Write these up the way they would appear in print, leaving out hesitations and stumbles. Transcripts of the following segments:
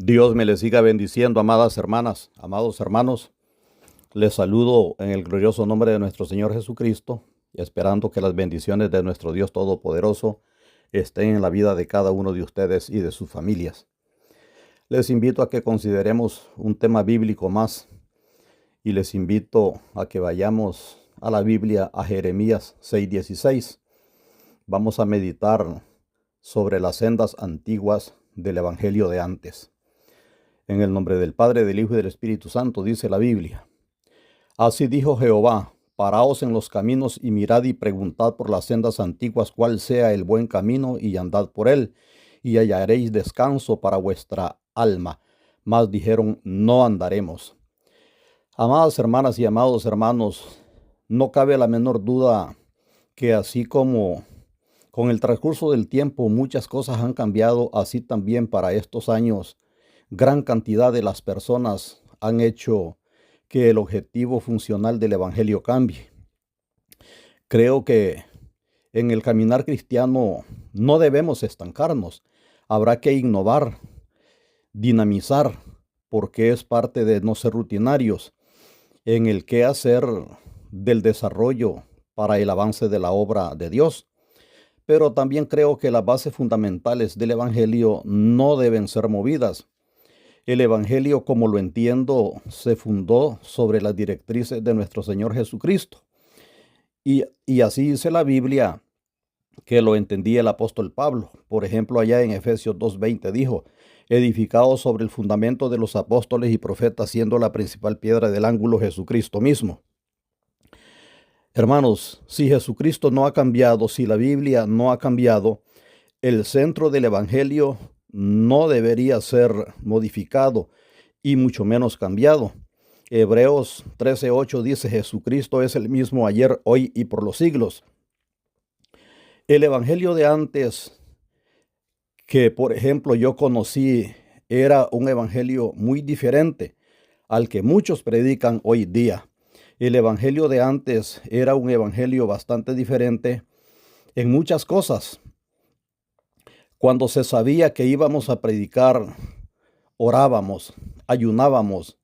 Dios me les siga bendiciendo, amadas hermanas, amados hermanos. Les saludo en el glorioso nombre de nuestro Señor Jesucristo, y esperando que las bendiciones de nuestro Dios Todopoderoso estén en la vida de cada uno de ustedes y de sus familias. Les invito a que consideremos un tema bíblico más, y les invito a que vayamos a la Biblia, a Jeremías 6:16. Vamos a meditar sobre las sendas antiguas del Evangelio de antes. En el nombre del Padre, del Hijo y del Espíritu Santo, dice la Biblia. Así dijo Jehová: paraos en los caminos y mirad y preguntad por las sendas antiguas cuál sea el buen camino, y andad por él, y hallaréis descanso para vuestra alma. Mas dijeron: no andaremos. Amadas hermanas y amados hermanos, no cabe la menor duda que así como con el transcurso del tiempo muchas cosas han cambiado, así también para estos años gran cantidad de las personas han hecho que el objetivo funcional del Evangelio cambie. Creo que en el caminar cristiano no debemos estancarnos. Habrá que innovar, dinamizar, porque es parte de no ser rutinarios en el quehacer del desarrollo para el avance de la obra de Dios. Pero también creo que las bases fundamentales del Evangelio no deben ser movidas. El Evangelio, como lo entiendo, se fundó sobre las directrices de nuestro Señor Jesucristo. Y así dice la Biblia que lo entendía el apóstol Pablo. Por ejemplo, allá en Efesios 2:20 dijo: edificado sobre el fundamento de los apóstoles y profetas, siendo la principal piedra del ángulo Jesucristo mismo. Hermanos, si Jesucristo no ha cambiado, si la Biblia no ha cambiado, el centro del Evangelio no debería ser modificado y mucho menos cambiado. Hebreos 13:8 dice: Jesucristo es el mismo ayer, hoy y por los siglos. El Evangelio de antes, que por ejemplo yo conocí, era un evangelio muy diferente al que muchos predican hoy día. El Evangelio de antes era un evangelio bastante diferente en muchas cosas. Cuando se sabía que íbamos a predicar, orábamos, ayunábamos,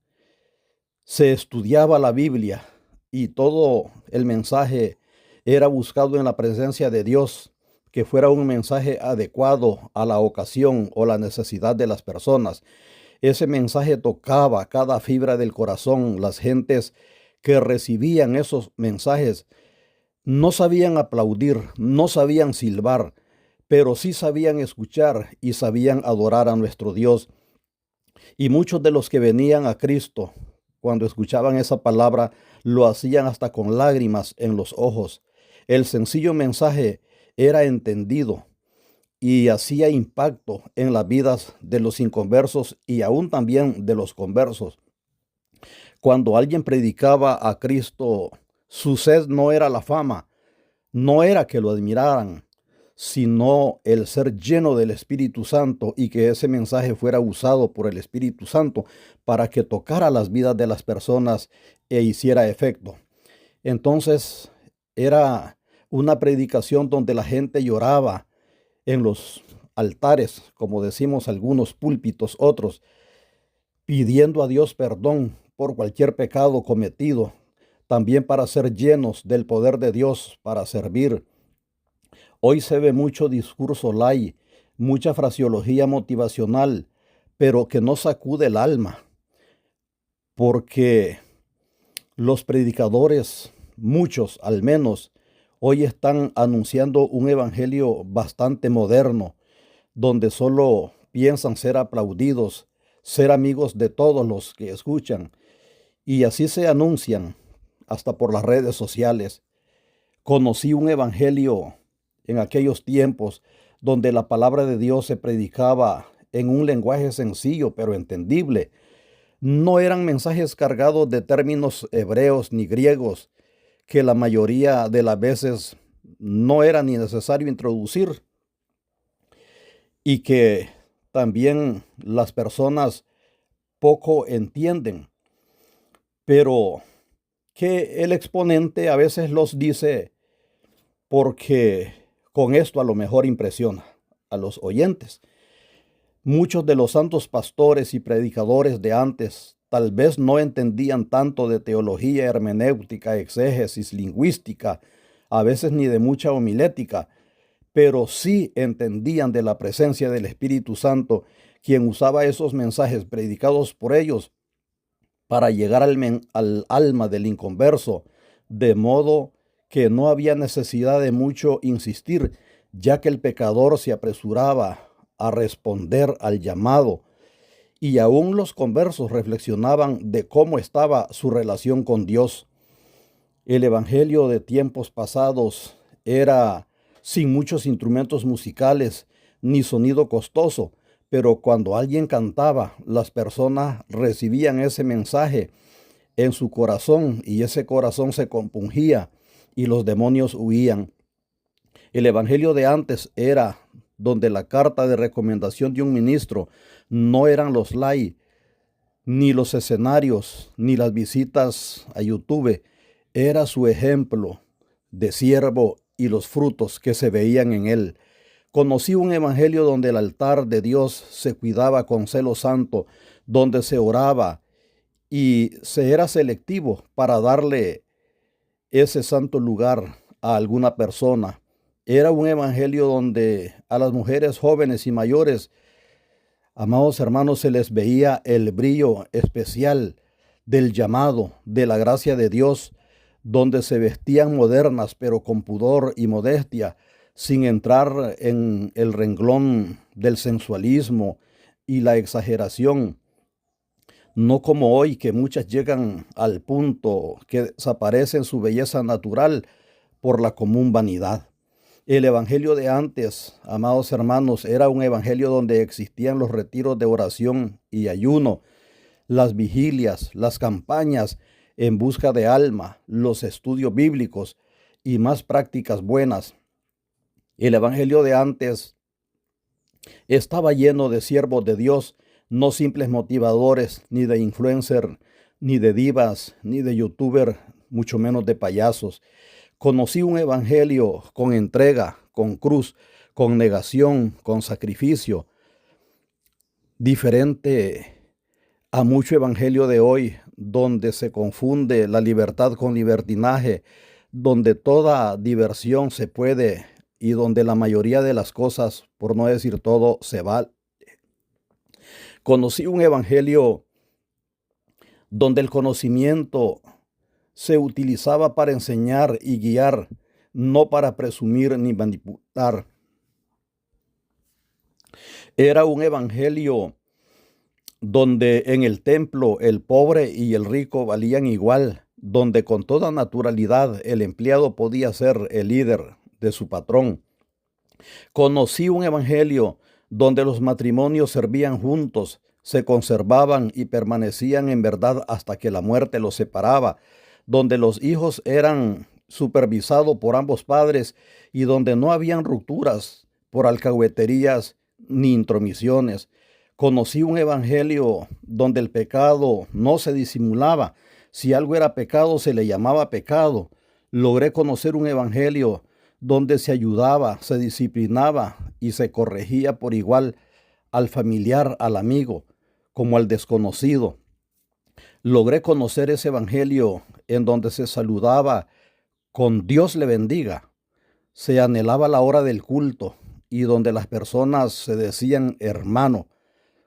se estudiaba la Biblia y todo el mensaje era buscado en la presencia de Dios, que fuera un mensaje adecuado a la ocasión o la necesidad de las personas. Ese mensaje tocaba cada fibra del corazón. Las gentes que recibían esos mensajes no sabían aplaudir, no sabían silbar, pero sí sabían escuchar y sabían adorar a nuestro Dios. Y muchos de los que venían a Cristo, cuando escuchaban esa palabra, lo hacían hasta con lágrimas en los ojos. El sencillo mensaje era entendido y hacía impacto en las vidas de los inconversos y aún también de los conversos. Cuando alguien predicaba a Cristo, su sed no era la fama, no era que lo admiraran, sino el ser lleno del Espíritu Santo, y que ese mensaje fuera usado por el Espíritu Santo para que tocara las vidas de las personas e hiciera efecto. Entonces era una predicación donde la gente lloraba en los altares, como decimos algunos, púlpitos, otros, pidiendo a Dios perdón por cualquier pecado cometido, también para ser llenos del poder de Dios para servir. Hoy se ve mucho discurso light, mucha fraseología motivacional, pero que no sacude el alma, porque los predicadores, muchos al menos, hoy están anunciando un evangelio bastante moderno, donde solo piensan ser aplaudidos, ser amigos de todos los que escuchan, y así se anuncian hasta por las redes sociales. Conocí un evangelio en aquellos tiempos donde la palabra de Dios se predicaba en un lenguaje sencillo pero entendible. No eran mensajes cargados de términos hebreos ni griegos, que la mayoría de las veces no era ni necesario introducir, y que también las personas poco entienden, pero que el exponente a veces los dice porque con esto a lo mejor impresiona a los oyentes. Muchos de los santos pastores y predicadores de antes tal vez no entendían tanto de teología, hermenéutica, exégesis, lingüística, a veces ni de mucha homilética, pero sí entendían de la presencia del Espíritu Santo, quien usaba esos mensajes predicados por ellos para llegar al alma del inconverso, de modo que no había necesidad de mucho insistir, ya que el pecador se apresuraba a responder al llamado, y aún los conversos reflexionaban de cómo estaba su relación con Dios. El evangelio de tiempos pasados era sin muchos instrumentos musicales ni sonido costoso, pero cuando alguien cantaba, las personas recibían ese mensaje en su corazón y ese corazón se compungía y los demonios huían. El evangelio de antes era donde la carta de recomendación de un ministro no eran los likes, ni los escenarios, ni las visitas a YouTube. Era su ejemplo de siervo y los frutos que se veían en él. Conocí un evangelio donde el altar de Dios se cuidaba con celo santo, donde se oraba y se era selectivo para darle ese santo lugar a alguna persona. Era un evangelio donde a las mujeres jóvenes y mayores, amados hermanos, se les veía el brillo especial del llamado, de la gracia de Dios, donde se vestían modernas, pero con pudor y modestia, sin entrar en el renglón del sensualismo y la exageración. No como hoy, que muchas llegan al punto que desaparecen su belleza natural por la común vanidad. El evangelio de antes, amados hermanos, era un evangelio donde existían los retiros de oración y ayuno, las vigilias, las campañas en busca de alma, los estudios bíblicos y más prácticas buenas. El evangelio de antes estaba lleno de siervos de Dios, no simples motivadores, ni de influencer, ni de divas, ni de youtuber, mucho menos de payasos. Conocí un evangelio con entrega, con cruz, con negación, con sacrificio, diferente a mucho evangelio de hoy, donde se confunde la libertad con libertinaje, donde toda diversión se puede y donde la mayoría de las cosas, por no decir todo, se vale. Conocí un evangelio donde el conocimiento se utilizaba para enseñar y guiar, no para presumir ni manipular. Era un evangelio donde en el templo el pobre y el rico valían igual, donde con toda naturalidad el empleado podía ser el líder de su patrón. Conocí un evangelio donde los matrimonios servían juntos, se conservaban y permanecían en verdad hasta que la muerte los separaba, donde los hijos eran supervisados por ambos padres y donde no habían rupturas por alcahueterías ni intromisiones. Conocí un evangelio donde el pecado no se disimulaba. Si algo era pecado, se le llamaba pecado. Logré conocer un evangelio donde se ayudaba, se disciplinaba y se corregía por igual al familiar, al amigo, como al desconocido. Logré conocer ese evangelio en donde se saludaba con Dios le bendiga, se anhelaba la hora del culto y donde las personas se decían hermano.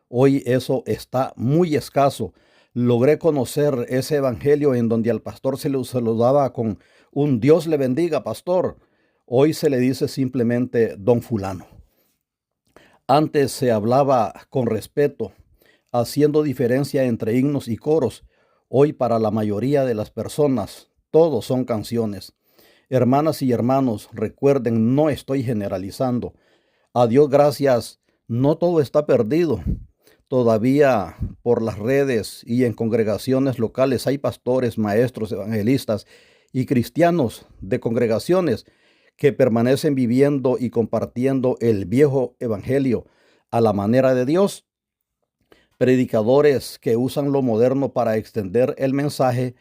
Hoy eso está muy escaso. Logré conocer ese evangelio en donde al pastor se le saludaba con un Dios le bendiga, pastor. Hoy se le dice simplemente don fulano. Antes se hablaba con respeto, haciendo diferencia entre himnos y coros. Hoy para la mayoría de las personas, todos son canciones. Hermanas y hermanos, recuerden, no estoy generalizando. A Dios gracias, no todo está perdido. Todavía por las redes y en congregaciones locales hay pastores, maestros, evangelistas y cristianos de congregaciones que permanecen viviendo y compartiendo el viejo evangelio a la manera de Dios. Predicadores que usan lo moderno para extender el mensaje,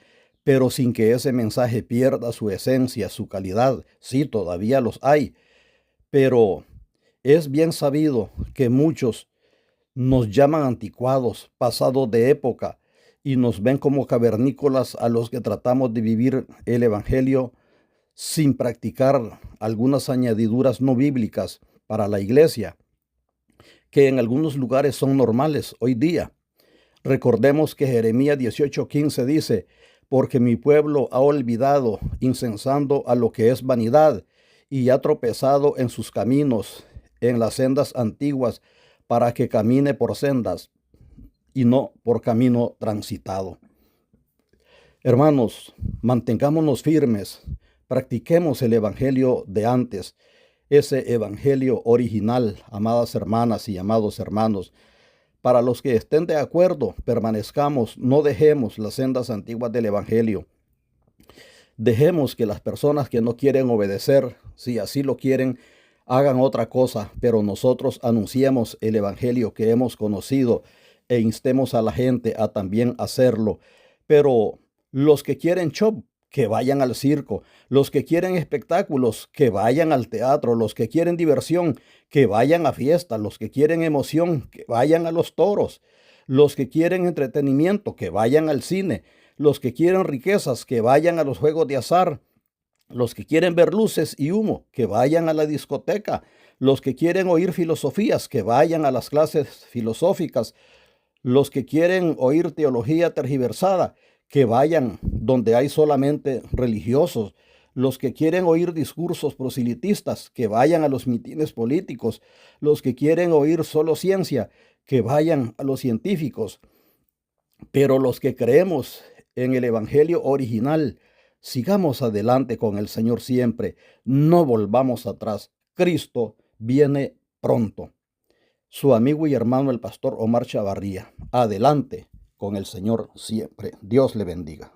pero sin que ese mensaje pierda su esencia, su calidad. Sí, todavía los hay, pero es bien sabido que muchos Nos llaman anticuados, pasados de época, y nos ven como cavernícolas a los que tratamos de vivir el Evangelio sin practicar algunas añadiduras no bíblicas para la iglesia, que en algunos lugares son normales hoy día. Recordemos que Jeremías 18:15 dice: porque mi pueblo ha olvidado, insensando a lo que es vanidad, y ha tropezado en sus caminos, en las sendas antiguas, para que camine por sendas y no por camino transitado. Hermanos, mantengámonos firmes, practiquemos el evangelio de antes, ese evangelio original, amadas hermanas y amados hermanos. Para los que estén de acuerdo, permanezcamos, no dejemos las sendas antiguas del evangelio. Dejemos que las personas que no quieren obedecer, si así lo quieren, hagan otra cosa, pero nosotros anunciemos el evangelio que hemos conocido e instemos a la gente a también hacerlo. Pero los que quieren show, que vayan al circo; los que quieren espectáculos, que vayan al teatro; los que quieren diversión, que vayan a fiesta; los que quieren emoción, que vayan a los toros; los que quieren entretenimiento, que vayan al cine; los que quieren riquezas, que vayan a los juegos de azar; los que quieren ver luces y humo, que vayan a la discoteca; los que quieren oír filosofías, que vayan a las clases filosóficas; los que quieren oír teología tergiversada, que vayan donde hay solamente religiosos; los que quieren oír discursos proselitistas, que vayan a los mitines políticos; los que quieren oír solo ciencia, que vayan a los científicos. Pero los que creemos en el evangelio original, sigamos adelante con el Señor siempre, no volvamos atrás. Cristo viene pronto. Su amigo y hermano el pastor Omar Chavarría. Adelante con el Señor siempre. Dios le bendiga.